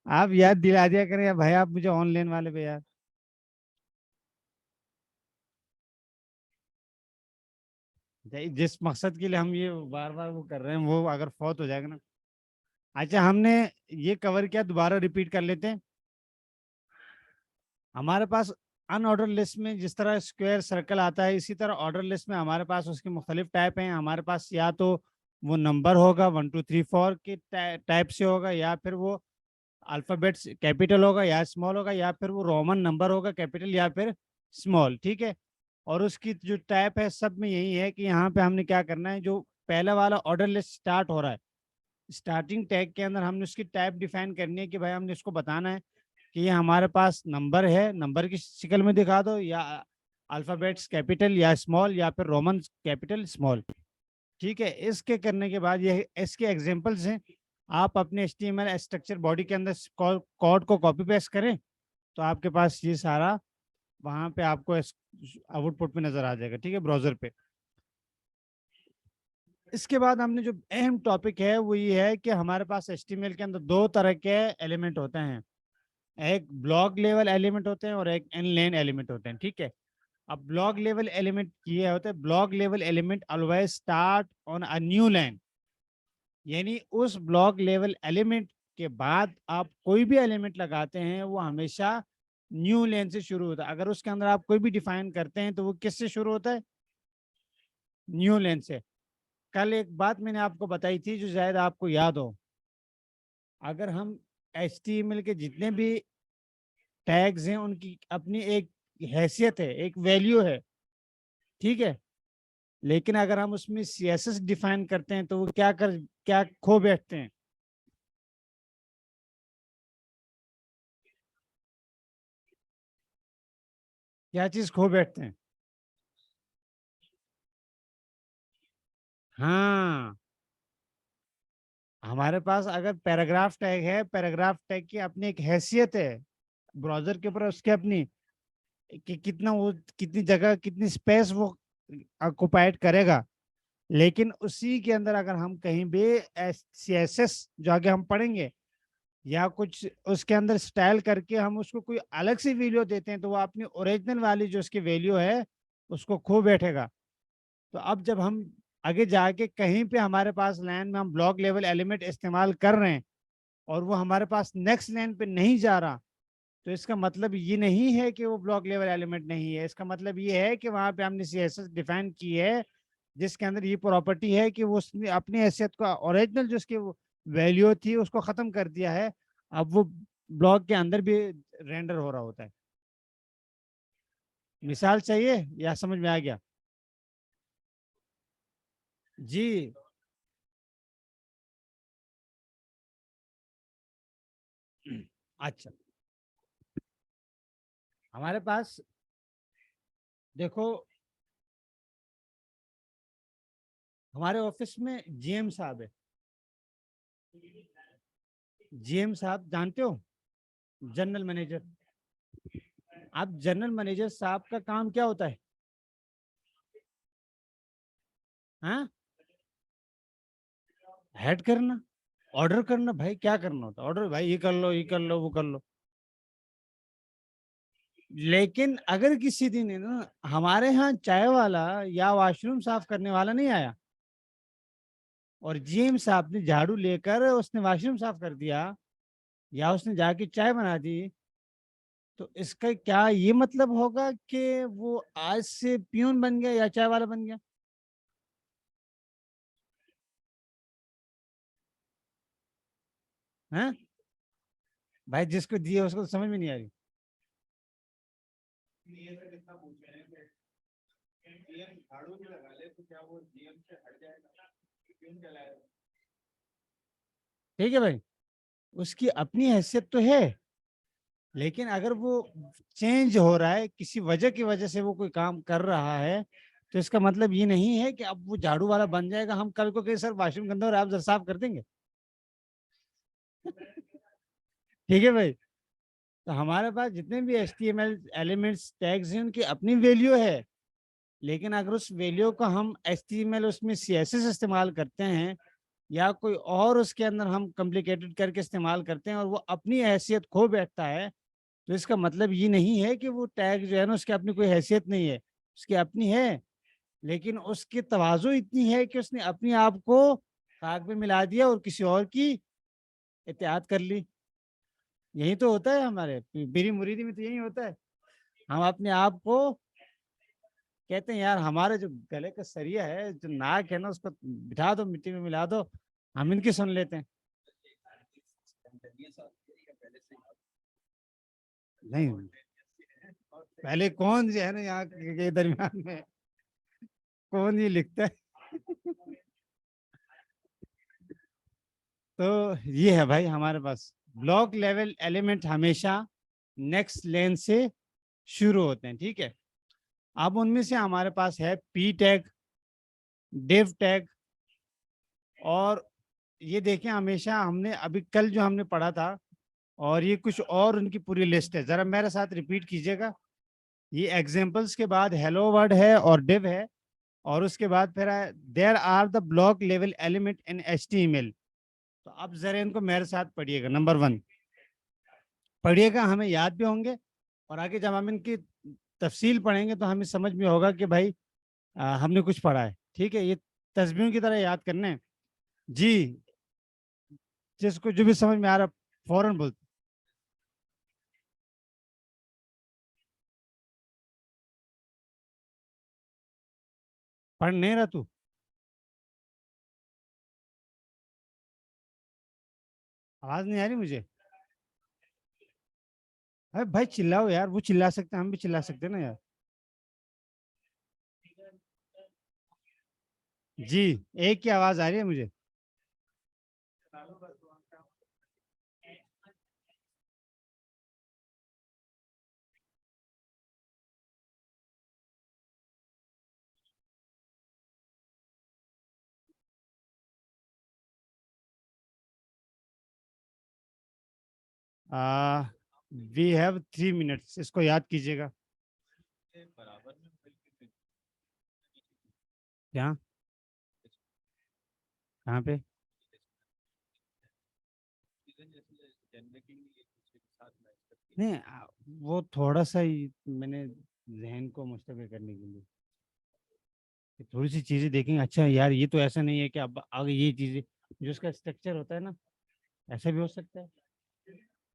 आप याद दिला दिया करें यार भाई, आप मुझे ऑनलाइन वाले पे यार। जिस मकसद के लिए हम ये बार बार वो कर रहे हैं, वो अगर फौत हो जाएगा ना। अच्छा, हमने ये कवर किया, दोबारा रिपीट कर लेते हैं। हमारे पास अनऑर्डर लिस्ट में जिस तरह स्क्वायर सर्कल आता है, इसी तरह ऑर्डर लिस्ट में हमारे पास उसके मुख्तलिफ टाइप हैं। हमारे पास या तो वो नंबर होगा 1 2 3 4 के टाइप से होगा, या फिर वो अल्फ़ाबेट्स कैपिटल होगा या स्मॉल होगा, या फिर वो रोमन नंबर होगा कैपिटल या फिर स्मॉल, ठीक है। और उसकी जो टाइप है सब में यही है कि यहाँ पे हमने क्या करना है, जो पहला वाला ऑर्डर लिस्ट स्टार्ट हो रहा है, स्टार्टिंग टैग के अंदर हमने उसकी टाइप डिफाइन करनी है कि भाई हमने इसको बताना है कि ये हमारे पास नंबर है, नंबर की शक्ल में दिखा दो, या अल्फ़ाबेट्स कैपिटल या स्मॉल, या फिर रोमन कैपिटल स्मॉल, ठीक है। इसके करने के बाद ये इसके एग्जांपल्स हैं। आप अपने HTML स्ट्रक्चर बॉडी के अंदर कोड को कॉपी पेस्ट करें, तो आपके पास ये सारा वहां पे आपको आउटपुट में नजर आ जाएगा, ठीक है, ब्राउजर पे। इसके बाद हमने जो अहम टॉपिक है वो ये है कि हमारे पास HTML के अंदर दो तरह के एलिमेंट होते हैं। एक ब्लॉक लेवल एलिमेंट होते हैं और एक इनलाइन एलिमेंट होते हैं, ठीक है। अब ब्लॉक लेवल एलिमेंट ये होता है, block level element always start on a new line, यानी उस ब्लॉक लेवल एलिमेंट के बाद आप कोई भी एलिमेंट लगाते हैं वो हमेशा न्यू लाइन से शुरू होता है। अगर उसके अंदर आप कोई भी डिफाइन करते हैं तो वो किससे शुरू होता है, न्यू लाइन से। कल एक बात मैंने आपको बताई थी जो शायद आपको याद हो, अगर हम HTML के जितने भी टैग्स हैं उनकी अपनी एक हैसियत है, एक वैल्यू है, ठीक है। लेकिन अगर हम उसमें CSS डिफाइन करते हैं तो वो क्या खो बैठते हैं, क्या चीज खो बैठते हैं। हाँ, हमारे पास अगर पैराग्राफ टैग है, पैराग्राफ टैग की अपनी एक हैसियत है ब्राउजर के ऊपर, उसके अपनी कि कितना वो, कितनी जगह, कितनी स्पेस वो ऑक्युपाइड करेगा। लेकिन उसी के अंदर अगर हम कहीं भी CSS जो आगे हम पढ़ेंगे या कुछ उसके अंदर स्टाइल करके हम उसको कोई अलग सी वैल्यू देते हैं, तो वो अपनी ओरिजिनल वाली जो उसकी वैल्यू है उसको खो बैठेगा। तो अब जब हम आगे जाके कहीं पे हमारे पास लाइन में हम ब्लॉक लेवल एलिमेंट इस्तेमाल कर रहे हैं और वो हमारे पास नेक्स्ट लाइन पे नहीं जा रहा, तो इसका मतलब ये नहीं है कि वो ब्लॉक लेवल एलिमेंट नहीं है। इसका मतलब ये है कि वहां पे हमने CSS डिफाइन की है जिसके अंदर ये प्रॉपर्टी है कि वो उसने अपनी हैसियत का ओरिजिनल जो उसकी वैल्यू थी उसको खत्म कर दिया है। अब वो ब्लॉक के अंदर भी रेंडर हो रहा होता है। मिसाल चाहिए या समझ में आ गया? जी। अच्छा, हमारे पास देखो, हमारे ऑफिस में GM साहब है। GM साहब जानते हो, जनरल मैनेजर। आप जनरल मैनेजर साहब का काम क्या होता है? हाँ, हेड करना, ऑर्डर करना। भाई क्या करना होता है ऑर्डर, भाई ये कर लो, ये कर लो, वो कर लो। लेकिन अगर किसी दिन है ना हमारे यहाँ चाय वाला या वॉशरूम साफ करने वाला नहीं आया और GM साहब ने झाड़ू लेकर उसने वॉशरूम साफ कर दिया या उसने जाके चाय बना दी, तो इसका क्या ये मतलब होगा कि वो आज से पियून बन गया या चाय वाला बन गया? हैं? भाई जिसको दिए उसको तो समझ में नहीं आ रही। ठीक है भाई, उसकी अपनी हैसियत तो है, लेकिन अगर वो चेंज हो रहा है किसी वजह की वजह से, वो कोई काम कर रहा है, तो इसका मतलब ये नहीं है कि अब वो झाड़ू वाला बन जाएगा। हम कल को कहीं सर वॉशरूम गंदा हो रहा है आप जरा साफ कर देंगे। ठीक है भाई। तो हमारे पास जितने भी HTML एलिमेंट्स टैग्स हैं उनकी अपनी वैल्यू है, लेकिन अगर उस वैल्यू को हम HTML उसमें CSS इस्तेमाल करते हैं या कोई और उसके अंदर हम कॉम्प्लिकेटेड करके इस्तेमाल करते हैं और वो अपनी हैसियत खो बैठता है, तो इसका मतलब ये नहीं है कि वो टैग जो है ना उसकी अपनी कोई हैसियत नहीं है, उसकी अपनी है, लेकिन उसकी तवाज़ु इतनी है कि उसने अपने आप को खाक में मिला दिया और किसी और की इत्तेहाद कर ली। यही तो होता है हमारे पीरी मुरीदी में, तो यही होता है। हम अपने आप को कहते हैं यार हमारे जो गले का सरिया है, जो नाक है ना, उसको बिठा दो, मिट्टी में मिला दो, हम इनकी सुन लेते हैं। नहीं, पहले कौन जो है ना यहाँ के दरमियान में कौन ये लिखता है? तो ये है भाई हमारे पास ब्लॉक लेवल एलिमेंट हमेशा नेक्स्ट लेन से शुरू होते हैं, ठीक है। अब उनमें से हमारे पास है पी टैग, डिव टैग, और ये देखें हमेशा हमने अभी कल जो हमने पढ़ा था, और ये कुछ और उनकी पूरी लिस्ट है, जरा मेरे साथ रिपीट कीजिएगा। ये एग्जांपल्स के बाद हेलो वर्ड है और डिव है, और उसके बाद फिर there are the block level element in HTML. तो अब जरा इनको मेरे साथ पढ़िएगा। नंबर 1 पढ़िएगा, हमें याद भी होंगे, और आगे जब हम इनकी तफसील पढ़ेंगे तो हमें समझ में होगा कि भाई हमने कुछ पढ़ा है, ठीक है। ये तस्बीहों की तरह याद करने हैं। जी, जिसको जो भी समझ में आ रहा फौरन बोलते। पढ़ नहीं रहा तू? आवाज नहीं आ रही मुझे? अरे भाई चिल्लाओ यार, वो चिल्ला सकते हैं, हम भी चिल्ला सकते हैं ना यार। जी, एक की आवाज आ रही है मुझे। आ वी हैव 3 मिनट्स, इसको याद कीजिएगा। क्या? कहाँ पे? नहीं वो थोड़ा सा ही मैंने जहन को मुस्तकिल करने के लिए कि थोड़ी सी चीजें देखेंगे। अच्छा यार ये तो ऐसा नहीं है कि अब आगे ये चीजें जो उसका स्ट्रक्चर होता है ना, ऐसा भी हो सकता है।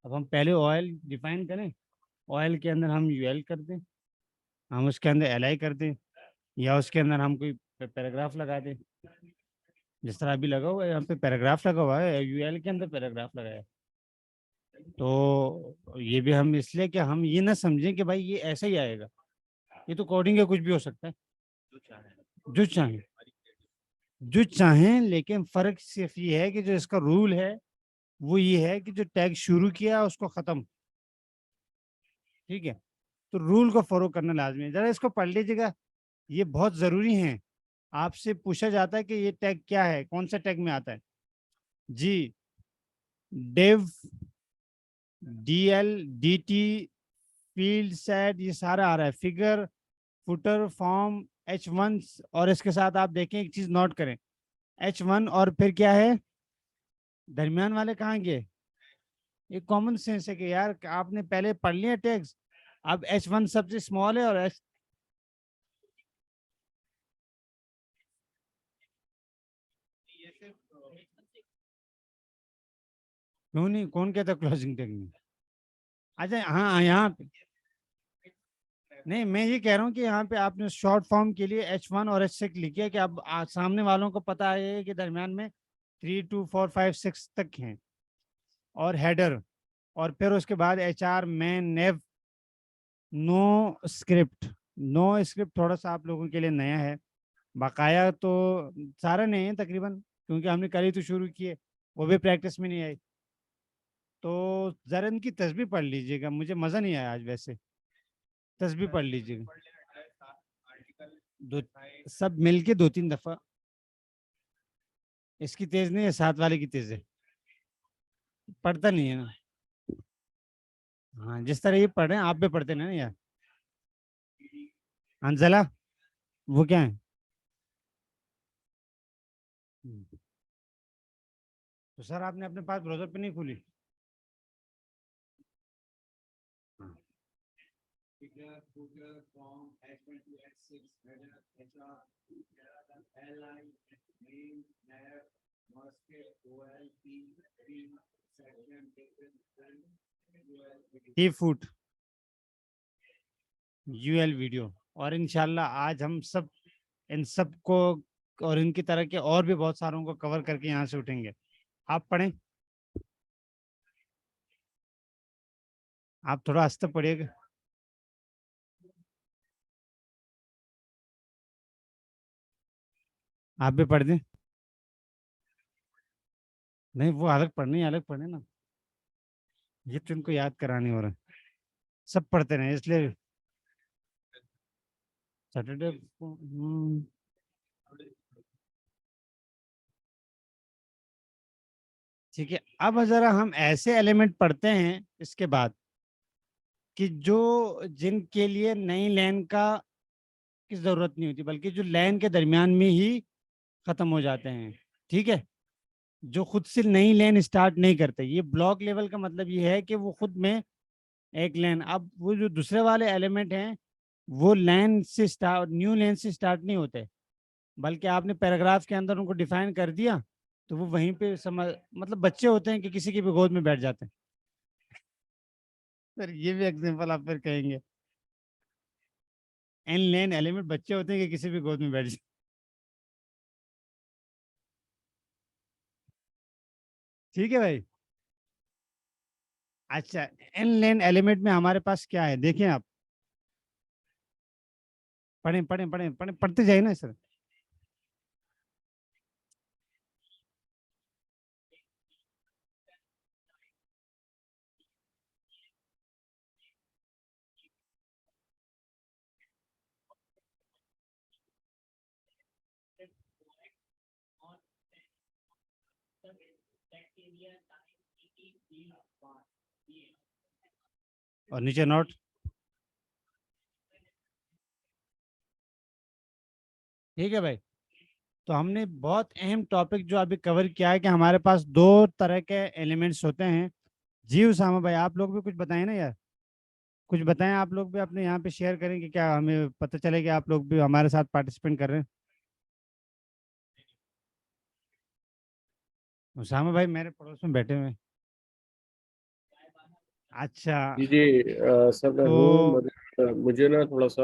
अब हम पहले ऑयल डिफाइन करें, ऑयल के अंदर हम यूएल कर दें, हम उसके अंदर एल आई कर दें, या उसके अंदर हम कोई पैराग्राफ लगा दें। जिस तरह अभी लगा हुआ है यहाँ पे पैराग्राफ लगा हुआ है, यूएल के अंदर पैराग्राफ लगाया है। तो ये भी हम इसलिए कि हम ये ना समझें कि भाई ये ऐसा ही आएगा, ये तो कोडिंग का कुछ भी हो सकता है। जो चाहे, जो चाहें, लेकिन फर्क सिर्फ ये है कि जो इसका रूल है वो ये है कि जो टैग शुरू किया उसको खत्म, ठीक है। तो रूल को फॉलो करना लाजमी है। जरा इसको पढ़ लीजिएगा, ये बहुत जरूरी है। आपसे पूछा जाता है कि ये टैग क्या है, कौन सा टैग में आता है। जी, dev, DL, DT, field set, ये सारा आ रहा है। फिगर, फुटर, फॉर्म, H1, और इसके साथ आप देखें एक चीज नोट करें, H1 और फिर क्या है, दरमियान वाले कहाँ गए? ये कॉमन सेंस है कि यार आपने पहले पढ़ लिया टैग्स। अब H1 सबसे स्मॉल है और एच, क्यों नहीं, कौन कहता क्लोजिंग टैग नहीं? अच्छा हाँ, यहाँ पे नहीं, मैं ये कह रहा हूँ कि यहाँ पे आपने शॉर्ट फॉर्म के लिए H1 और H6 लिखी है कि अब सामने वालों को पता है कि दरमियान में 3 2 4 5 6 तक हैं, और हेडर, और फिर उसके बाद HR, मैन, नेव, नो स्क्रिप्ट। नो स्क्रिप्ट थोड़ा सा आप लोगों के लिए नया है, बकाया तो सारा नहीं है तकरीबन, क्योंकि हमने कल ही तो शुरू किए, वो भी प्रैक्टिस में नहीं आई। तो जरा इनकी तस्बीह पढ़ लीजिएगा, मुझे मज़ा नहीं आया आज वैसे। तस्बीह पढ़ लीजिएगा दो, सब मिलके 2 3 दफ़ा। इसकी तेज नहीं है, साथ वाले की तेज है। पढ़ता नहीं है ना। हाँ, जिस तरह ये पढ़ रहे हैं आप भी पढ़ते ना यार। अंजला, वो क्या है? तो सर आपने अपने पास ब्राउजर पे नहीं खोली? हाँ। ई फूट यूएल वीडियो। और इंशाल्लाह आज हम सब इन सब को और इनकी तरह के और भी बहुत सारों को कवर करके यहाँ से उठेंगे। आप पढ़ें, आप थोड़ा आस्ते पढ़िएगा। आप भी पढ़ दें। नहीं, वो अलग पढ़नी, अलग पढ़े ना। ये तो इनको याद करानी हो रहा है, सब पढ़ते रहे इसलिए। सैटरडे को ठीक है। अब जरा हम ऐसे एलिमेंट पढ़ते हैं इसके बाद कि जो जिनके लिए नई लाइन का की जरूरत नहीं होती, बल्कि जो लाइन के दरमियान में ही खत्म हो जाते हैं। ठीक है, जो खुद से नई लाइन स्टार्ट नहीं करते। ये ब्लॉक लेवल का मतलब ये है कि वो खुद में एक लाइन। अब वो जो दूसरे वाले एलिमेंट हैं वो लाइन से स्टार्ट, न्यू लाइन से स्टार्ट नहीं होते, बल्कि आपने पैराग्राफ के अंदर उनको डिफाइन कर दिया तो वो वहीं पे समझ, मतलब बच्चे होते हैं कि किसी की भी गोद में बैठ जाते हैं। सर ये भी एग्जांपल आप फिर कहेंगे, एन लेन एलिमेंट बच्चे होते हैं कि किसी भी गोद में बैठ जाते। ठीक है भाई। अच्छा, एन लेन एलिमेंट में हमारे पास क्या है देखें आप। पढ़ें पढ़ें पढ़ें पढ़ें, पढ़ते जाइए ना सर। और नीचे नोट। ठीक है भाई। तो हमने बहुत अहम टॉपिक जो अभी कवर किया है कि हमारे पास दो तरह के एलिमेंट्स होते हैं। जी उसामा भाई, आप लोग भी कुछ बताएं ना यार, कुछ बताएं। आप लोग भी अपने यहाँ पे शेयर करें कि क्या हमें पता चले कि आप लोग भी हमारे साथ पार्टिसिपेट कर रहे हैं। उसामा भाई मेरे पड़ोस में बैठे हुए हैं। अच्छा। जी जी। सर मैं तो हूँ, मगर मुझे ना थोड़ा सा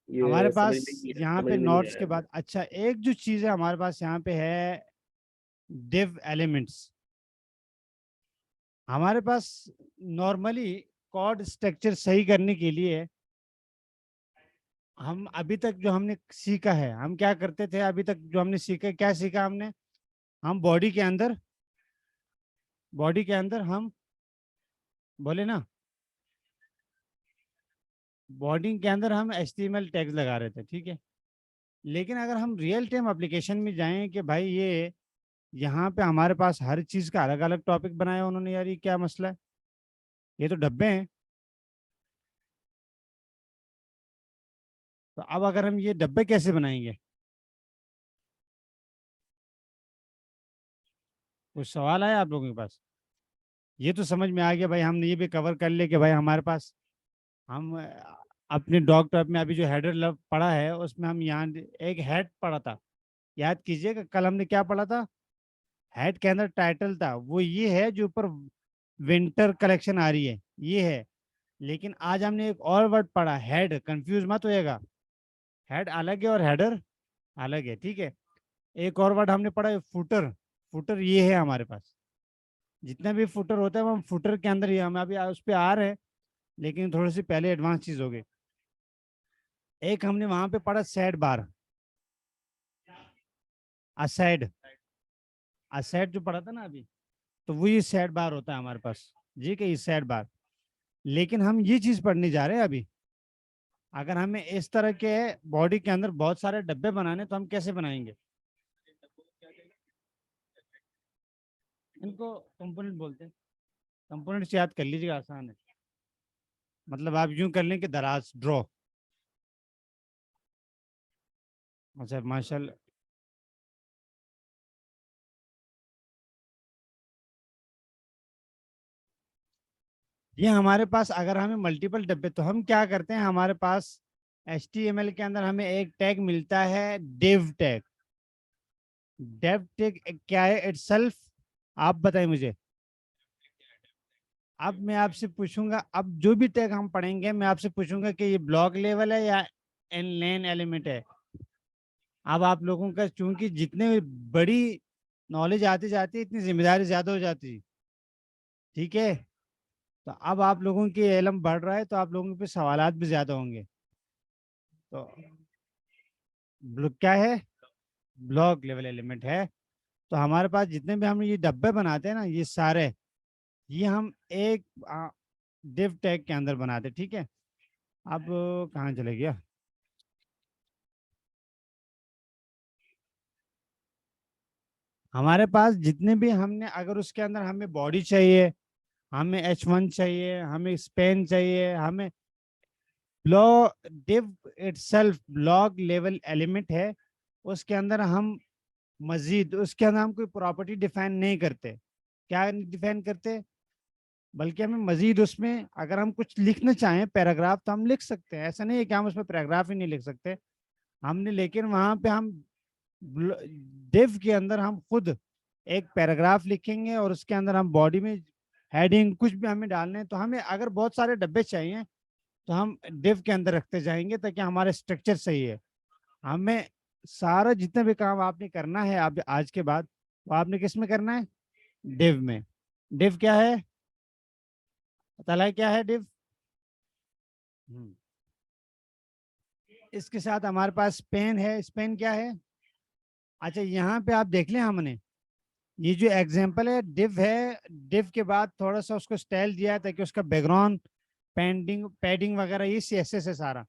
हमारे ये पास यहाँ समझ पे में नहीं नोट्स आया के है। बाद, अच्छा एक जो चीज़ है हमारे पास यहाँ पे है, डिव एलिमेंट्स। हमारे पास नॉर्मली कॉर्ड स्ट्रक्चर सही करने के लिए हम अभी तक जो हमने सीखा है, हम क्या करते थे अभी तक जो हमने सीखा, क्या सीखा हमने? हम बॉडी के अंदर हम बोले ना, बॉडी के अंदर हम HTML टैग्स लगा रहे थे। ठीक है, लेकिन अगर हम रियल टाइम एप्लीकेशन में जाएं कि भाई ये यहाँ पे हमारे पास हर चीज़ का अलग अलग टॉपिक बनाया उन्होंने, यार ये क्या मसला है, ये तो डब्बे हैं। तो अब अगर हम ये डब्बे कैसे बनाएंगे? कुछ सवाल है आप लोगों के पास? ये तो समझ में आ गया भाई, हमने ये भी कवर कर लिया कि भाई हमारे पास, हम अपने डॉग टॉप में अभी जो हेडर लव पढ़ा है उसमें हम यहाँ एक हेड पढ़ा था। याद कीजिएगा कल हमने क्या पढ़ा था? हेड के अंदर टाइटल था, वो ये है जो ऊपर विंटर कलेक्शन आ रही है, ये है। लेकिन आज हमने एक और वर्ड पढ़ा, हेड। कंफ्यूज मत होएगा, हेड अलग है और हेडर अलग है। ठीक है, एक और वर्ड हमने पढ़ा है, फुटर। फुटर ये है हमारे पास, जितना भी फुटर होता है वो हम फुटर के अंदर ही, हम अभी उस पर आ रहे हैं, लेकिन थोड़ी सी पहले एडवांस चीज हो गई। एक हमने वहां पे पढ़ा सैड बार, असैड। असैड जो पढ़ा था ना अभी, तो वो ये सैड बार होता है हमारे पास। जी कि ये सैड बार। लेकिन हम ये चीज पढ़ने जा रहे हैं अभी, अगर हमें इस तरह के बॉडी के अंदर बहुत सारे डब्बे बनाने तो हम कैसे बनाएंगे? इनको कंपोनेंट बोलते हैं। कंपोनेंट से याद कर लीजिएगा, आसान है। मतलब आप यूं कर लें कि दराज ड्रॉ। अच्छा माशाल्लाह। ये हमारे पास अगर हमें मल्टीपल डब्बे, तो हम क्या करते हैं, हमारे पास HTML के अंदर हमें एक टैग मिलता है div टैग। div टैग क्या है इटसेल्फ, आप बताइए मुझे। अब मैं आपसे पूछूंगा, अब जो भी टैग हम पढ़ेंगे मैं आपसे पूछूंगा कि ये ब्लॉक लेवल है या लेन एलिमेंट है। अब आप लोगों का चूंकि जितने बड़ी नॉलेज आती जाती है इतनी जिम्मेदारी ज्यादा हो जाती है, ठीक है। तो अब आप लोगों की इल्म बढ़ रहा है तो आप लोगों पे सवालात भी ज्यादा होंगे। तो क्या है, ब्लॉक लेवल एलिमेंट है। तो हमारे पास जितने भी हम ये डब्बे बनाते हैं ना, ये सारे, ये हम एक डिव टैग के अंदर बनाते हैं, ठीक है। अब कहाँ चले गया, हमारे पास जितने भी हमने, अगर उसके अंदर हमें बॉडी चाहिए, हमें H1 चाहिए, हमें स्पेन चाहिए, हमें block div itself block level element है, उसके अंदर हम मजीद उसके अंदर हम कोई प्रॉपर्टी डिफाइन नहीं करते। क्या डिफाइन करते, बल्कि हमें मजीद उसमें अगर हम कुछ लिखना चाहें पैराग्राफ तो हम लिख सकते हैं, ऐसा नहीं है कि हम उसमें पैराग्राफ ही नहीं लिख सकते हमने, लेकिन वहां पे हम डिव के अंदर हम खुद एक पैराग्राफ लिखेंगे और उसके अंदर हम बॉडी में हेडिंग कुछ भी हमें डालने हैं, तो हमें अगर बहुत सारे डब्बे चाहिए तो हम डिव के अंदर रखते जाएंगे ताकि हमारा स्ट्रक्चर सही है। हमें सारा जितना भी काम आपने करना है आप आज के बाद, वो आपने किस में करना है, डिव में। डिव क्या है, पता लगा क्या है डिव। हम्म। इसके साथ हमारे पास स्पेन है, स्पेन क्या है। अच्छा यहाँ पे आप देख लें, हमने ये जो एग्जांपल है डिव है, डिव के बाद थोड़ा सा उसको स्टाइल दिया है ताकि उसका बैकग्राउंड पेंडिंग पैडिंग वगैरह ये CSS है सारा,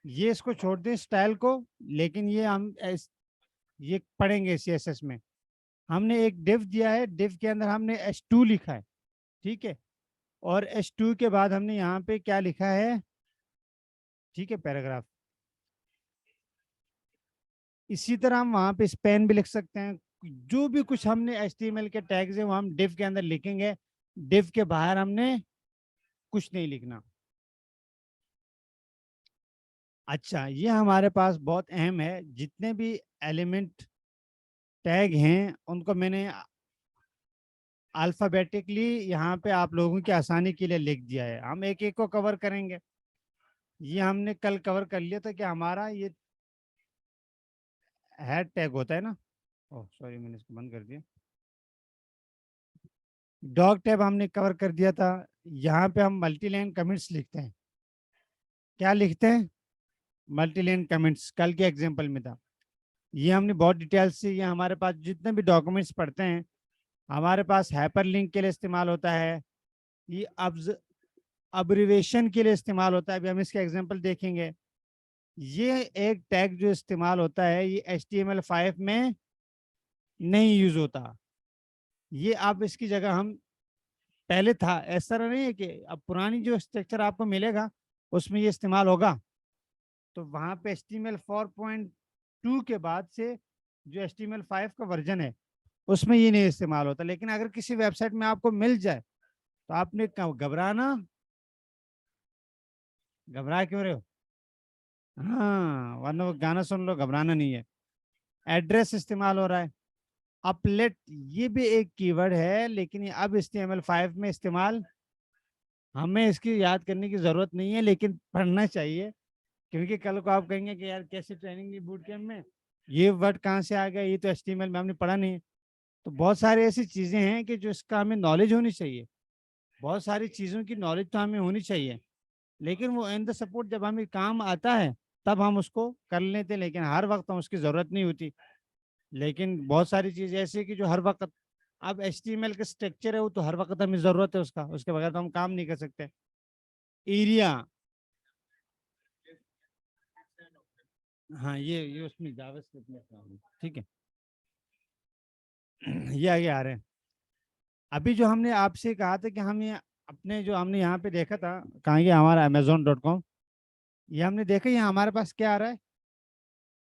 ये इसको छोड़ दें स्टाइल को। लेकिन ये हम ये पढ़ेंगे CSS में। हमने एक डिव दिया है, डिव के अंदर हमने H2 लिखा है, ठीक है। और H2 के बाद हमने यहाँ पे क्या लिखा है, ठीक है, पैराग्राफ। इसी तरह हम वहां पे स्पेन भी लिख सकते हैं। जो भी कुछ हमने HTML के टैग्स है वो हम डिव के अंदर लिखेंगे, डिव के बाहर हमने कुछ नहीं लिखना। अच्छा, ये हमारे पास बहुत अहम है, जितने भी एलिमेंट टैग हैं उनको मैंने अल्फाबेटिकली यहाँ पे आप लोगों की आसानी के लिए लिख दिया है, हम एक एक को कवर करेंगे। ये हमने कल कवर कर लिया था कि हमारा ये हेड टैग होता है ना, ओह सॉरी मैंने इसको बंद कर दिया। डॉग टैब हमने कवर कर दिया था। यहाँ पे हम मल्टी लाइन कमेंट्स लिखते हैं, क्या लिखते हैं, मल्टी लाइन कमेंट्स, कल के एग्जाम्पल में था। ये हमने बहुत डिटेल से, ये हमारे पास जितने भी डॉक्यूमेंट्स पढ़ते हैं हमारे पास हाइपर लिंक के लिए इस्तेमाल होता है, ये अब्रिवेशन के लिए इस्तेमाल होता है, अभी हम इसके एग्जांपल देखेंगे। ये एक टैग जो इस्तेमाल होता है ये HTML5 में नहीं यूज होता, ये आप इसकी जगह हम पहले था, ऐसा नहीं है कि अब पुरानी जो स्ट्रक्चर आपको मिलेगा उसमें ये इस्तेमाल होगा। तो वहां पे HTML4.2 के बाद से जो HTML5 का वर्जन है उसमें ये नहीं इस्तेमाल होता। लेकिन अगर किसी वेबसाइट में आपको मिल जाए तो आपने घबराना, घबरा क्यों रहे हो, हाँ वरना वो गाना सुन लो, घबराना नहीं है। एड्रेस इस्तेमाल हो रहा है, अपलेट ये भी एक कीवर्ड है, लेकिन ये अब HTML5 में इस्तेमाल, हमें इसकी याद करने की जरूरत नहीं है लेकिन पढ़ना चाहिए, क्योंकि कल को आप कहेंगे कि यार कैसे ट्रेनिंग दी बूट कैंप में, ये वर्ड कहाँ से आ गया, ये तो HTML में हमने पढ़ा नहीं है। तो बहुत सारी ऐसी चीजें हैं कि जो इसका हमें नॉलेज होनी चाहिए, बहुत सारी चीजों की नॉलेज तो हमें होनी चाहिए, लेकिन वो इन द सपोर्ट जब हमें काम आता है तब हम उसको कर लेते हैं, लेकिन हर वक्त हम उसकी जरूरत नहीं होती। लेकिन बहुत सारी चीजें ऐसी है कि जो हर वक्त, अब HTML का स्ट्रक्चर है वो तो हर वक्त हमें जरूरत है उसका, उसके बगैर तो हम काम नहीं कर सकते। एरिया, हाँ ये उसमें जावास्क्रिप्ट में काम है, ठीक है। ये आगे आ रहे हैं। अभी जो हमने आपसे कहा था कि हम ये अपने जो हमने यहाँ पे देखा था, कहाँ ये हमारा Amazon.com, ये हमने देखा यहाँ हमारे पास क्या आ रहा है,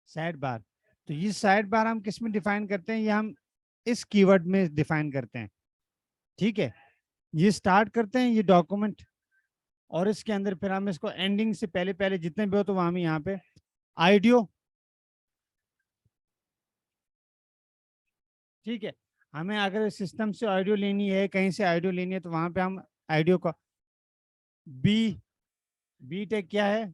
साइड बार। तो ये साइड बार हम किस में डिफाइन करते हैं, ये हम इस कीवर्ड में डिफाइन करते हैं, ठीक है। ये स्टार्ट करते हैं ये डॉक्यूमेंट, और इसके अंदर फिर हम इसको एंडिंग से पहले पहले जितने भी हो तो वहां में यहाँ पे आइडियो, ठीक है। हमें अगर सिस्टम से ऑडियो लेनी है, कहीं से ऑडियो लेनी है, तो वहां पे हम ऑडियो का बी, बी टेक क्या है।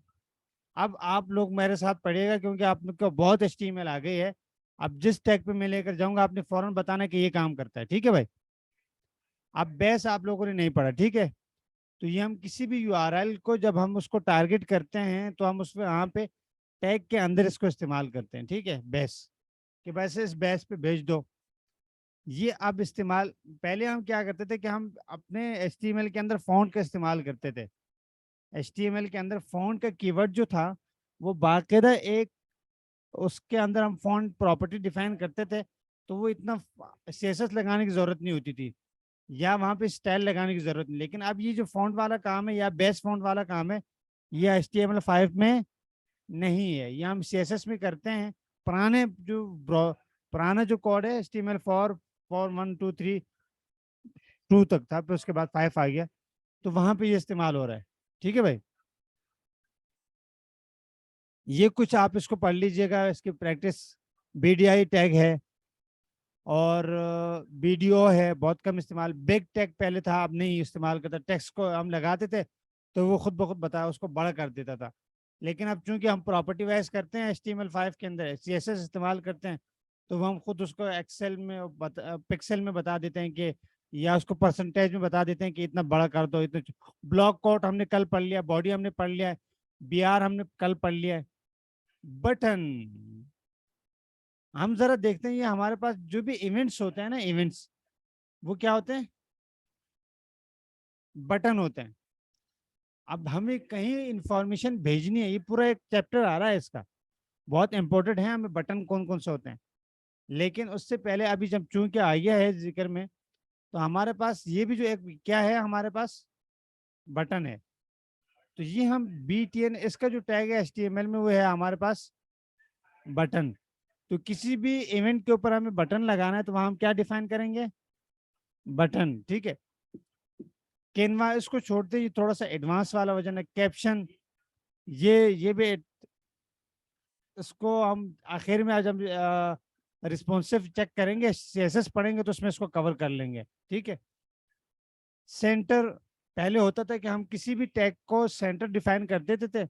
अब आप लोग मेरे साथ पढ़िएगा क्योंकि आप लोग को बहुत HTML आ गई है। अब जिस टैग पे मैं लेकर जाऊंगा आपने फौरन बताना कि ये काम करता है, ठीक है भाई। अब बेस आप लोगों ने नहीं पढ़ा, ठीक है। तो ये हम किसी भी URL को जब हम उसको टारगेट करते हैं तो हम उसमें वहाँ पे टैग के अंदर इसको इस्तेमाल करते हैं, ठीक है। बेस कि वैसे इस बेस पे भेज दो। ये अब इस्तेमाल, पहले हम क्या करते थे कि हम अपने HTML के अंदर फ़ॉन्ट का इस्तेमाल करते थे। HTML के अंदर फ़ॉन्ट का कीवर्ड जो था वो बाकायदा एक, उसके अंदर हम फ़ॉन्ट प्रॉपर्टी डिफाइन करते थे, तो वो इतना CSS लगाने की ज़रूरत नहीं होती थी, या वहाँ पे स्टाइल लगाने की ज़रूरत नहीं। लेकिन अब ये जो फ़ॉन्ट वाला काम है या बेस फ़ॉन्ट वाला काम है, ये HTML5 में नहीं है, ये हम CSS में करते हैं। पुराने जो पुराना जो कोड है HTML4 1 2 3 2 तक था, फिर उसके बाद 5 आ गया, तो वहां पे ये इस्तेमाल हो रहा है, ठीक है भाई। ये कुछ आप इसको पढ़ लीजिएगा, इसकी प्रैक्टिस। BDI टैग है, और वीडियो है, बहुत कम इस्तेमाल। बिग टैग पहले था, अब नहीं इस्तेमाल करता। टेक्स्ट को हम लगाते थे तो वो खुद ब खुद बता उसको बड़ा कर देता था। लेकिन अब चूंकि हम प्रॉपर्टी वाइज करते हैं HTML5 के अंदर, CSS इस्तेमाल करते हैं, तो वो हम खुद उसको एक्सेल में पिक्सल में बता देते हैं कि, या उसको परसेंटेज में बता देते हैं कि इतना बड़ा कर दो, इतना। ब्लॉक कोट हमने कल पढ़ लिया, बॉडी हमने पढ़ लिया है, BR हमने कल पढ़ लिया है। बटन हम जरा देखते हैं, ये हमारे पास जो भी इवेंट्स होते हैं ना, इवेंट्स, वो क्या होते हैं, बटन होते हैं। अब हमें कहीं इंफॉर्मेशन भेजनी है, ये पूरा एक चैप्टर आ रहा है इसका, बहुत इंपॉर्टेंट है हमें बटन कौन कौन से होते हैं। लेकिन उससे पहले अभी जब चूंकि आ गया है जिक्र में, तो हमारे पास ये भी जो एक क्या है, हमारे पास बटन है। तो ये हम BTN, इसका जो टैग है HTML में, वो है हमारे पास बटन। तो किसी भी इवेंट के ऊपर हमें बटन लगाना है तो वहां हम क्या डिफाइन करेंगे, बटन, ठीक है। कैनवा इसको छोड़ते, ये थोड़ा सा एडवांस वाला वर्जन है। कैप्शन, ये भी इसको हम आखिर में, आज हम रिस्पॉन्सिव चेक करेंगे, CSS पढ़ेंगे तो उसमें इसको कवर कर लेंगे, ठीक है। सेंटर, पहले होता था कि हम किसी भी टैग को सेंटर डिफाइन कर देते थे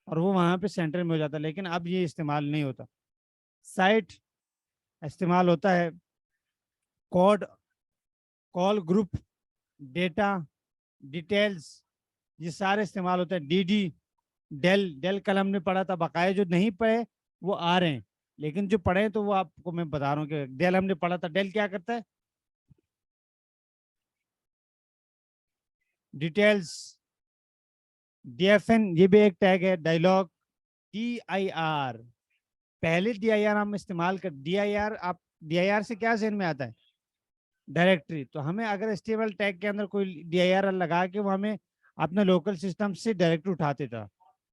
और वो वहां पे सेंटर में हो जाता, लेकिन अब ये इस्तेमाल नहीं होता। साइट इस्तेमाल होता है। Code, call group, data, details, ये सारे इस्तेमाल होते हैं। DD, डेल, डेल कल हमने पढ़ा था, बकाया जो नहीं पढ़े वो आ रहे हैं, लेकिन जो पढ़े हैं तो वो आपको मैं बता रहा हूँ कि डेल हमने पढ़ा था। डेल क्या करता है, डिटेल्स। DFN ये भी एक टैग है। डायलॉग, DIR, पहले DIR हम इस्तेमाल कर, DIR आप, DIR से क्या जहन में आता है, डायरेक्टरी। तो हमें अगर HTML टैग के अंदर कोई DIR लगा के वो हमें अपने लोकल सिस्टम से डायरेक्ट उठाते था,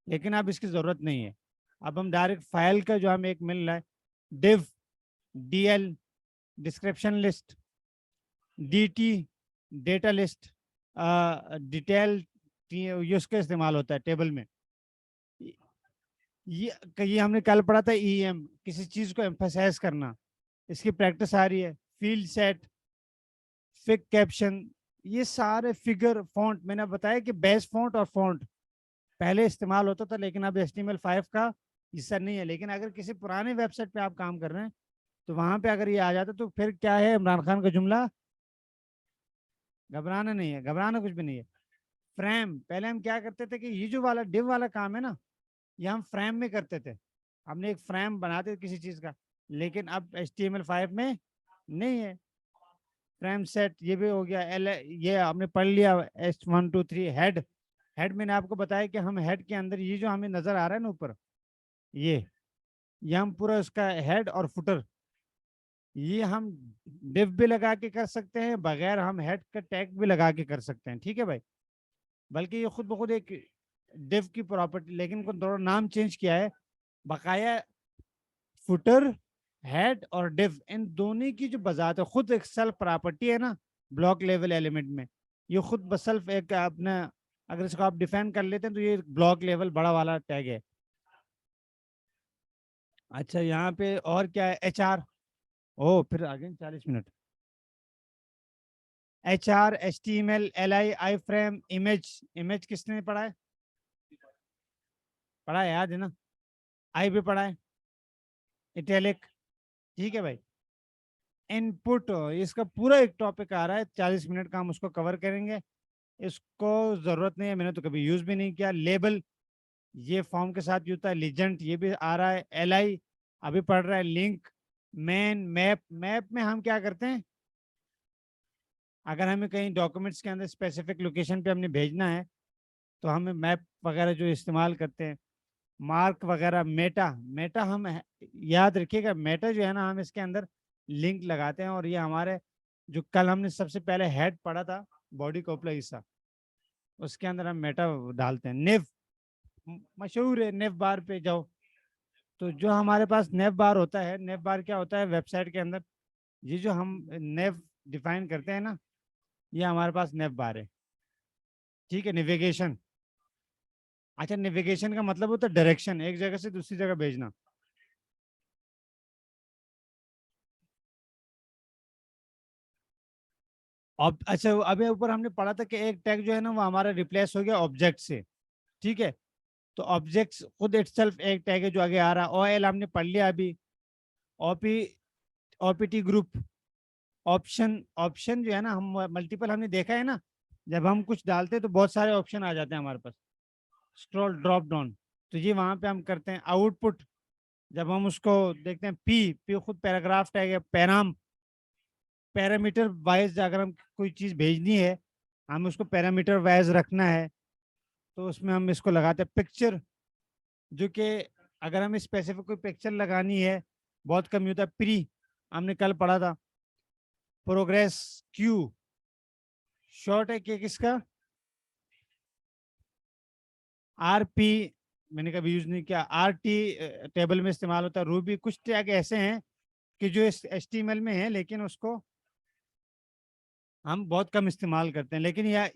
लेकिन अब इसकी जरूरत नहीं है। अब हम डायरेक्ट फाइल का जो हमें एक मिल रहा है, div, DL, description list, DT, data list, detail, ये उसका इस्तेमाल होता है टेबल में। ये हमने कल पढ़ा था। EM, किसी चीज को एम्फसाइज करना, इसकी प्रैक्टिस आ रही है। फील्ड सेट, फिग कैप्शन, ये सारे फिगर फॉन्ट, मैंने बताया कि बेस फॉन्ट और फॉन्ट पहले इस्तेमाल होता था, लेकिन अब HTML5 का हिस्सा नहीं है। लेकिन अगर किसी पुराने वेबसाइट पे आप काम कर रहे हैं तो वहां पे अगर ये आ जाता तो फिर क्या है, इमरान खान का जुमला, घबराना नहीं है, घबराना कुछ भी नहीं है। फ्रेम, पहले हम क्या करते थे कि ये जो वाला डिव वाला काम है ना, ये हम फ्रेम में करते थे। हमने एक फ्रेम बनाते थे किसी चीज का, लेकिन अब HTML5 में नहीं है। फ्रेम सेट ये भी हो गया। ये हमने पढ़ लिया। H1 2 3 हेड, हेड मैंने आपको बताया कि हम हेड के अंदर ये जो हमें नजर आ रहा है ना ऊपर, ये हम पूरा उसका हेड और फुटर, ये हम डिव भी लगा के कर सकते हैं, बगैर हम हेड का टैग भी लगा के कर सकते हैं, ठीक है भाई। बल्कि ये खुद ब खुद एक डिव की प्रॉपर्टी, लेकिन उनको थोड़ा नाम चेंज किया है। बकाया फुटर, हेड और डिव, इन दोनों की जो बजात है खुद एक सेल्फ प्रॉपर्टी है ना, ब्लॉक लेवल एलिमेंट में, ये खुद बसल्फ एक अपना, अगर इसको आप डिफाइन कर लेते हैं तो ये ब्लॉक लेवल बड़ा वाला टैग है। अच्छा, यहाँ पे और क्या है, HR। ओ फिर आगे 40 मिनट। HR, HTML, LI, आई फ्रेम, इमेज। इमेज किसने पढ़ा है? पढ़ा है, याद है ना? आई भी पढ़ा है। इटैलिक, ठीक है भाई। इनपुट, इसका पूरा एक टॉपिक आ रहा है, 40 मिनट का हम उसको कवर करेंगे। इसको जरूरत नहीं है, मैंने तो कभी यूज भी नहीं किया। लेबल, ये फॉर्म के साथ यूज होता है। लीजेंट, ये भी आ रहा है। LI अभी पढ़ रहा है। Link, main, map. मैप में हम क्या करते हैं, अगर हमें कहीं डॉक्यूमेंट्स के अंदर स्पेसिफिक लोकेशन पे हमने भेजना है तो हमें मैप वगैरह जो इस्तेमाल करते हैं। मार्क वगैरह। मेटा, मेटा हम याद रखिएगा, मेटा जो है ना, हम इसके अंदर लिंक लगाते हैं, और ये हमारे जो कल हमने सबसे पहले हेड पढ़ा था, बॉडी का उपला हिस्सा, उसके अंदर हम मेटा डालते हैं। नेव मशहूर है, नेव बार पे जाओ तो जो हमारे पास नेव बार होता है, नेव बार क्या होता है वेबसाइट के अंदर, ये जो हम नेव डिफाइन करते हैं ना, ये हमारे पास नेव बार है। ठीक है। नेविगेशन, अच्छा, नेविगेशन का मतलब होता है डायरेक्शन, एक जगह से दूसरी जगह भेजना। अच्छा, अभी ऊपर हमने पढ़ा था कि एक टैग जो है ना वो हमारा रिप्लेस हो गया ऑब्जेक्ट से। ठीक है। तो ऑब्जेक्ट्स खुद इटसेल्फ एक टैग है जो आगे आ रहा है। OL हमने पढ़ लिया अभी। OP, OPT group. Option, option जो है ना, हम मल्टीपल हमने देखा है ना, जब हम कुछ डालते हैं तो बहुत सारे ऑप्शन आ जाते हैं हमारे पास, स्क्रॉल ड्रॉप डाउन। तो ये वहां पे हम करते हैं। आउटपुट, जब हम उसको देखते हैं। पी खुद पैराग्राफ टैग है। पैराम, पैरामीटर वाइज अगर हम कोई चीज़ भेजनी है, हम उसको पैरामीटर वाइज रखना है, तो उसमें हम इसको लगाते हैं। पिक्चर, जो कि अगर हमें स्पेसिफिक कोई पिक्चर लगानी है, बहुत कम ही होता है। प्री, हमने कल पढ़ा था। प्रोग्रेस, क्यू, शॉर्ट है कि किसका, RP, मैंने कभी यूज नहीं किया। RT टेबल में इस्तेमाल होता है। रूबी, कुछ टैग ऐसे हैं कि जो HTML में है लेकिन उसको हम बहुत कम इस्तेमाल करते हैं। लेकिन यह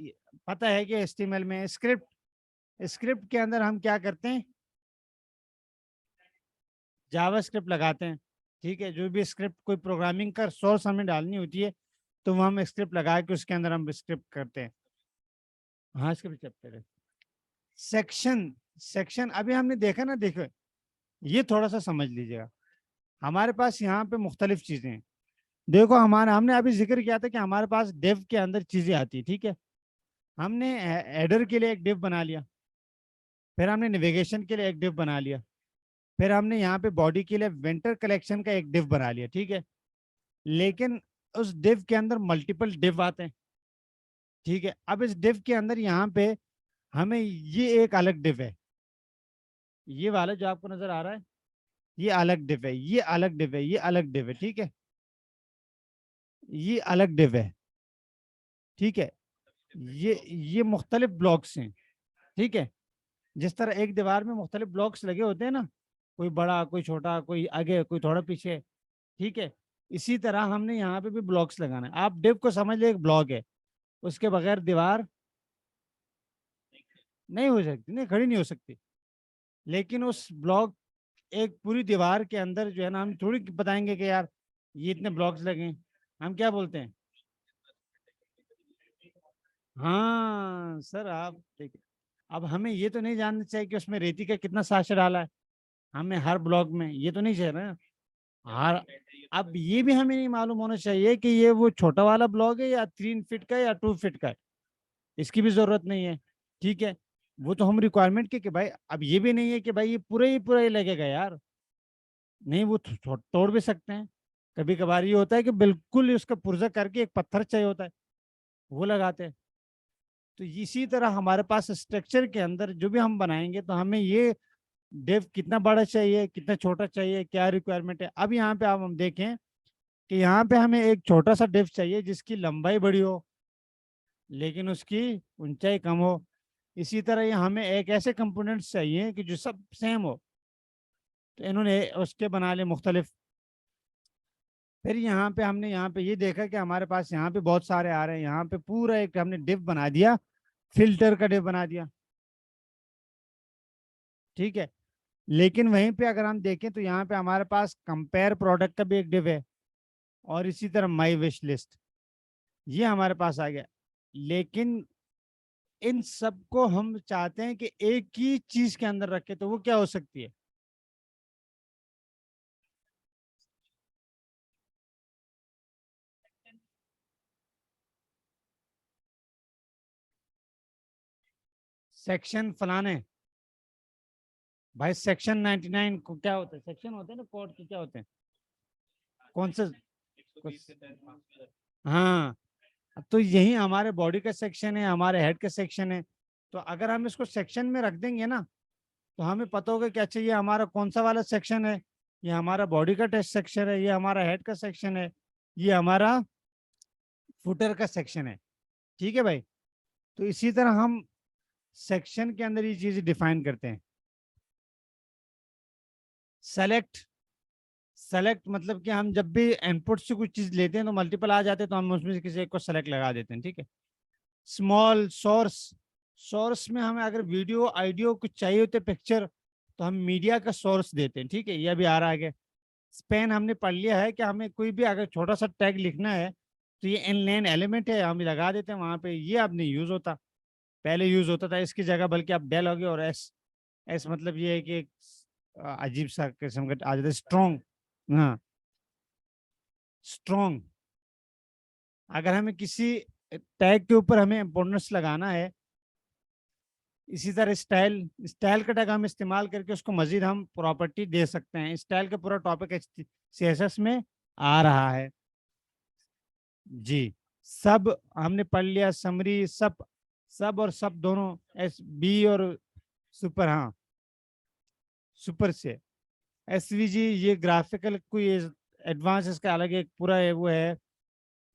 पता है कि HTML में स्क्रिप्ट, स्क्रिप्ट के अंदर हम क्या करते हैं, जावास्क्रिप्ट लगाते हैं। ठीक है। जो भी स्क्रिप्ट कोई प्रोग्रामिंग का सोर्स हमें डालनी होती है तो वो हम स्क्रिप्ट लगा के उसके अंदर हम स्क्रिप्ट करते हैं। हाँ, स्क्रिप्ट चैप्टर है। सेक्शन, सेक्शन अभी हमने देखा ना, देखो ये थोड़ा सा समझ लीजिएगा। हमारे पास यहाँ पे मुख्तलिफ चीजें हैं। देखो, हमारे हमने अभी जिक्र किया था कि हमारे पास डेव के अंदर चीजें आती है। ठीक है। हमने एडर के लिए एक डिव बना लिया, फिर हमने नेविगेशन के लिए एक डिव बना लिया, फिर हमने यहाँ पे बॉडी के लिए वेंटर कलेक्शन का एक डिव बना लिया। ठीक है। लेकिन उस डिव के अंदर मल्टीपल डिव आते हैं। ठीक है। अब इस डिव के अंदर यहाँ पे हमें ये एक अलग डिव है, ये वाला जो आपको नजर आ रहा है, ये अलग डिव है, ये अलग डिव है, ये अलग डिव है। ठीक है। ये अलग डिव है। ठीक है। ये मुख्तलिफ ब्लॉक्स हैं। ठीक है। जिस तरह एक दीवार में मुख्तलिफ ब्लॉक्स लगे होते हैं ना, कोई बड़ा, कोई छोटा, कोई आगे, कोई थोड़ा पीछे। ठीक है। इसी तरह हमने यहाँ पे भी ब्लॉक्स लगाना है। आप डिव को समझ ले, एक ब्लॉक है, उसके बगैर दीवार नहीं हो सकती, नहीं खड़ी नहीं हो सकती। लेकिन उस ब्लॉक, एक पूरी दीवार के अंदर जो है ना, हम थोड़ी बताएंगे कि यार ये इतने ब्लॉक्स लगे हैं। हम क्या बोलते हैं, हाँ सर आप देखिए, अब हमें ये तो नहीं जानना चाहिए कि उसमें रेती का कितना साशा डाला है, हमें हर ब्लॉक में ये तो नहीं चाहिए ना। हर, अब ये भी हमें नहीं मालूम होना चाहिए कि ये वो छोटा वाला ब्लॉक है या 3 फीट का या 2 फीट का है, इसकी भी जरूरत नहीं है। ठीक है। वो तो हम रिक्वायरमेंट के कि भाई, अब ये भी नहीं है कि भाई ये पूरा ही लगेगा यार, नहीं, वो तोड़ भी सकते हैं। कभी कभार ये होता है कि बिल्कुल उसका पुर्जा करके एक पत्थर चाहिए होता है, वो लगाते हैं। तो इसी तरह हमारे पास स्ट्रक्चर के अंदर जो भी हम बनाएंगे तो हमें ये डेव कितना बड़ा चाहिए, कितना छोटा चाहिए, क्या रिक्वायरमेंट है। अब यहाँ पे आप हम देखें कि यहाँ पे हमें एक छोटा सा डेव चाहिए जिसकी लंबाई बड़ी हो लेकिन उसकी ऊंचाई कम हो। इसी तरह ये हमें एक ऐसे कंपोनेंट्स चाहिए कि जो सब सेम हो, तो इन्होंने उसके बना लिए मुख्तलिफ। फिर यहाँ पे हमने यहाँ पे ये देखा कि हमारे पास यहाँ पे बहुत सारे आ रहे हैं, यहाँ पे पूरा एक हमने डिव बना दिया, फिल्टर का डिव बना दिया, ठीक है। लेकिन वहीं पे अगर हम देखें तो यहाँ पे हमारे पास कंपेयर प्रोडक्ट का भी एक डिव है, और इसी तरह माई विश लिस्ट, ये हमारे पास आ गया। लेकिन इन सबको हम चाहते हैं कि एक ही चीज के अंदर रखे, तो वो क्या हो सकती है? सेक्शन फलाने, भाई सेक्शन 99 को क्या होता है? सेक्शन होते हैं ना कोड के, क्या होते हैं? कौन से? हाँ, तो यही हमारे बॉडी का सेक्शन है, हमारे हेड का सेक्शन है। तो अगर हम इसको सेक्शन में रख देंगे ना, तो हमें पता होगा कि अच्छा ये हमारा कौन सा वाला सेक्शन है, ये हमारा बॉडी का टेस्ट सेक्शन है, ये हमारा हेड का सेक्शन है, ये हमारा फुटर का सेक्शन है, ठीक है भाई। तो इसी तरह हम सेक्शन के अंदर ये चीजें डिफाइन करते हैं। सेलेक्ट, सेलेक्ट मतलब कि हम जब भी इनपुट से कुछ चीज लेते हैं तो मल्टीपल आ जाते हैं, तो हम उसमें से किसी एक को सेलेक्ट लगा देते हैं, ठीक है। स्मॉल सोर्स, सोर्स में हमें अगर वीडियो ऑडियो कुछ चाहिए होते पिक्चर, तो हम मीडिया का सोर्स देते हैं, ठीक है। यह भी आ रहा है। स्पेन हमने पढ़ लिया है कि हमें कोई भी अगर छोटा सा टैग लिखना है, तो ये इनलाइन एलिमेंट है, हम लगा देते हैं वहां पे। ये अब नहीं यूज होता, पहले यूज होता था इसकी जगह, बल्कि आप डेल हो गए। और एस, एस मतलब ये है कि एक अजीब सा किस्म का आ जाता है, स्ट्रॉन्ग। हाँ, स्ट्रॉन्ग। अगर हमें किसी टैग के ऊपर हमें इम्पोर्टेंस लगाना है, इसी तरह स्टाइल, स्टाइल का टैग हम इस्तेमाल करके उसको मजीद हम प्रॉपर्टी दे सकते हैं। स्टाइल का पूरा टॉपिक सीएसएस में आ रहा है जी। सब हमने पढ़ लिया, समरी, सब, सब और सब दोनों, एस बी और सुपर, हाँ सुपर से एसवीजी, ये ग्राफिकल कोई एडवांस, इसका अलग एक पूरा है, वो है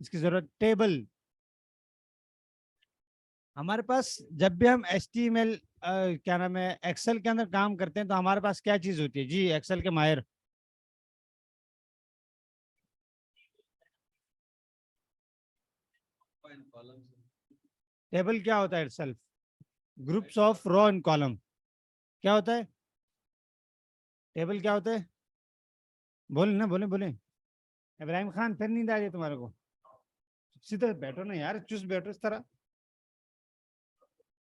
इसकी जरूरत। टेबल, हमारे पास जब भी हम एच टी एम एल क्या नाम है एक्सेल के अंदर काम करते हैं, तो हमारे पास क्या चीज होती है जी, एक्सेल के माहिर? टेबल क्या होता है itself? Groups of row and column. क्या होता है टेबल, क्या होता है? बोले ना, बोले बोले। इब्राहिम खान, फिर नींद आ रही है तुम्हारे को? सीधे बैठो ना यार, चुस्त बैठो इस तरह।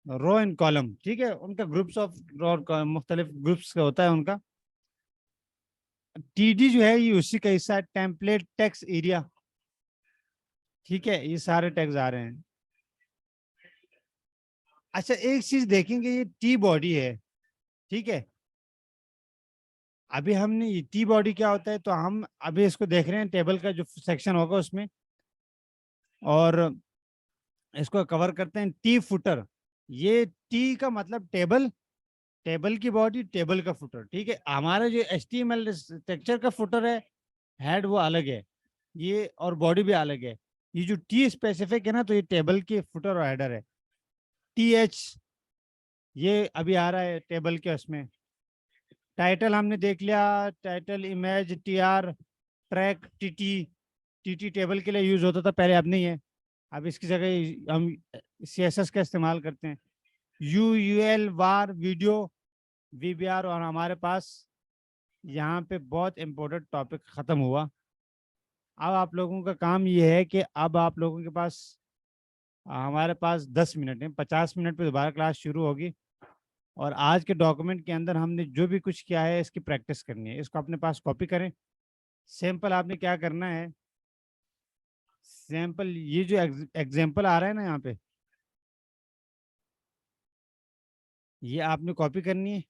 रो एंड कॉलम, ठीक है, उनका ग्रुप्स ऑफ रो, मुख्तलिफ ग्रुप्स का होता है उनका। टीडी जो है ये उसी का हिस्सा है, टेम्पलेट टेक्स्ट एरिया, ठीक है। ये सारे टैग्स आ रहे हैं। अच्छा, एक चीज देखेंगे, ये टी बॉडी है, ठीक है। अभी हमने ये टी बॉडी क्या होता है, तो हम अभी इसको देख रहे हैं टेबल का जो सेक्शन होगा उसमें, और इसको कवर करते हैं। टी फुटर, ये टी का मतलब टेबल, टेबल की बॉडी, टेबल का फुटर, ठीक है। हमारा जो HTML स्ट्रक्चर का फुटर है, हेड वो अलग है, ये और बॉडी भी अलग है। ये जो टी स्पेसिफिक है ना, तो ये टेबल की फुटर और हेडर है। TH, ये अभी आ रहा है टेबल के उसमें। टाइटल हमने देख लिया, title, image, TR, track, TT table के लिए यूज होता था पहले, अब नहीं है। अब इसकी जगह हम CSS का इस्तेमाल करते हैं। UUL, वार, वीडियो, VBR। और हमारे पास यहाँ पे बहुत इंपॉर्टेंट टॉपिक खत्म हुआ। अब आप लोगों का काम ये है कि अब आप लोगों के पास, हमारे पास 10 मिनट है, 50 मिनट पे दोबारा क्लास शुरू होगी। और आज के डॉक्यूमेंट के अंदर हमने जो भी कुछ किया है, इसकी प्रैक्टिस करनी है। इसको अपने पास कॉपी करें। सैंपल आपने क्या करना है, सैंपल ये जो एग्जाम्पल आ रहा है ना यहाँ पे, ये आपने कॉपी करनी है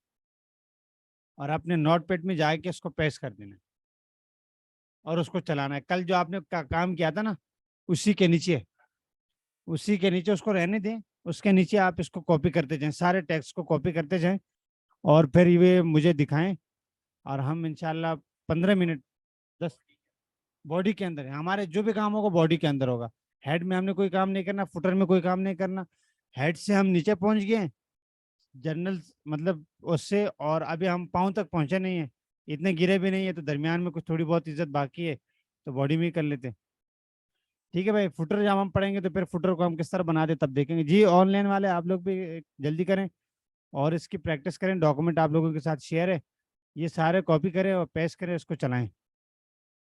और अपने नोटपैड में जाके इसको पेस्ट कर देना है और उसको चलाना है। कल जो आपने काम किया था ना, उसी के नीचे, उसी के नीचे उसको रहने दें, उसके नीचे आप इसको कॉपी करते जाएं, सारे टेक्स्ट को कॉपी करते जाएं, और फिर ये मुझे दिखाएं। और हम इंशाल्लाह 15 मिनट, 10, बॉडी के अंदर है हमारे, जो भी काम होगा बॉडी के अंदर होगा। हेड में हमने कोई काम नहीं करना, फुटर में कोई काम नहीं करना। हेड से हम नीचे पहुंच गए, जनरल मतलब उससे, और अभी हम पाँव तक पहुंचे नहीं है, इतने गिरे भी नहीं है, तो दरमियान में कुछ थोड़ी बहुत इज्जत बाकी है। तो बॉडी में ही कर लेते। ठीक है भाई, फुटर जब हम पढ़ेंगे तो फिर फुटर को हम किस तरह बनाते तब देखेंगे जी। ऑनलाइन वाले आप लोग भी जल्दी करें और इसकी प्रैक्टिस करें। डॉक्यूमेंट आप लोगों के साथ शेयर है, ये सारे कॉपी करें और पेस्ट करें, उसको चलाएं।